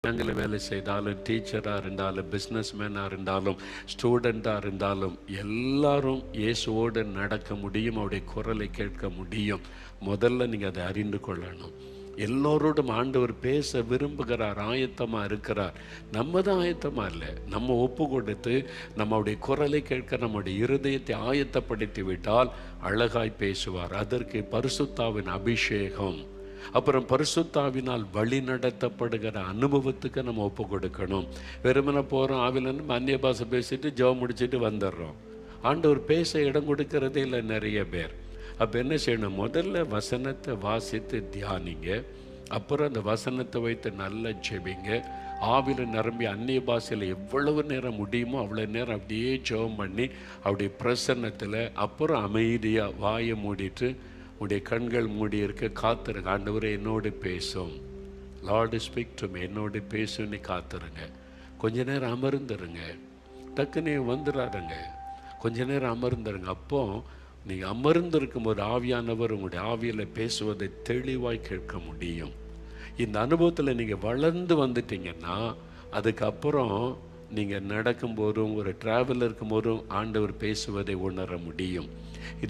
அங்கே வேலை செய்தாலும், டீச்சராக இருந்தாலும், பிஸ்னஸ் மேனாக இருந்தாலும், ஸ்டூடெண்ட்டாக இருந்தாலும், எல்லாரும் இயேசுவோடு நடக்க முடியும், அவருடைய குரலை கேட்க முடியும். முதல்ல நீங்கள் அதை அறிந்து கொள்ளணும். எல்லோரோடும் ஆண்டவர் பேச விரும்புகிறார், ஆயத்தமாக இருக்கிறார். நம்ம தான் ஆயத்தமாக இல்லை. நம்ம ஒப்பு கொடுத்து நம்முடைய குரலை கேட்க நம்முடைய இருதயத்தை ஆயத்தப்படுத்தி விட்டால் அழகாய் பேசுவார். அதற்கு பரிசுத்தாவின் அபிஷேகம், அப்புறம் பரிசுத்தாவினால் வழி நடத்தப்படுகிற அனுபவத்துக்கு நம்ம ஒப்பு கொடுக்கணும். வெறுமனை போகிறோம், ஆவிலன்னு அந்நிய பாஷை பேசிட்டு ஜெபம் முடிச்சுட்டு வந்துடுறோம். ஆண்டவர் பேச இடம் கொடுக்கறதே இல்லை நிறைய பேர். அப்போ என்ன செய்யணும்? முதல்ல வசனத்தை வாசித்து தியானிங்க. அப்புறம் அந்த வசனத்தை வைத்து நல்லா ஜெபிங்க. ஆவியில் நிரம்பி அந்நிய பாஷையில் எவ்வளவு நேரம் முடியுமோ அவ்வளோ நேரம் அப்படியே ஜெபம் பண்ணி அவருடைய பிரசன்னத்தில், அப்புறம் அமைதியாக வாயை மூடிட்டு உடைய கண்கள் மூடி இருக்க காத்துருங்க. ஆண்டவரே என்னோடு பேசும், லார்டு ஸ்பீக் டு மீ, என்னோடு பேசுன்னு காத்துருங்க. கொஞ்ச நேரம் அமர்ந்துருங்க. டக்குன்னு வந்துடாருங்க. கொஞ்ச நேரம் அமர்ந்துருங்க. அப்போ நீங்கள் அமர்ந்திருக்கும் ஒரு ஆவியானவர் உங்களுடைய ஆவியில் பேசுவதை தெளிவாய் கேட்க முடியும். இந்த அனுபவத்தில் நீங்கள் வளர்ந்து வந்துட்டீங்கன்னா அதுக்கப்புறம் நீங்கள் நடக்கும்போதும் ஒரு ட்ராவல் இருக்கும்போதும் ஆண்டவர் பேசுவதை உணர முடியும். இது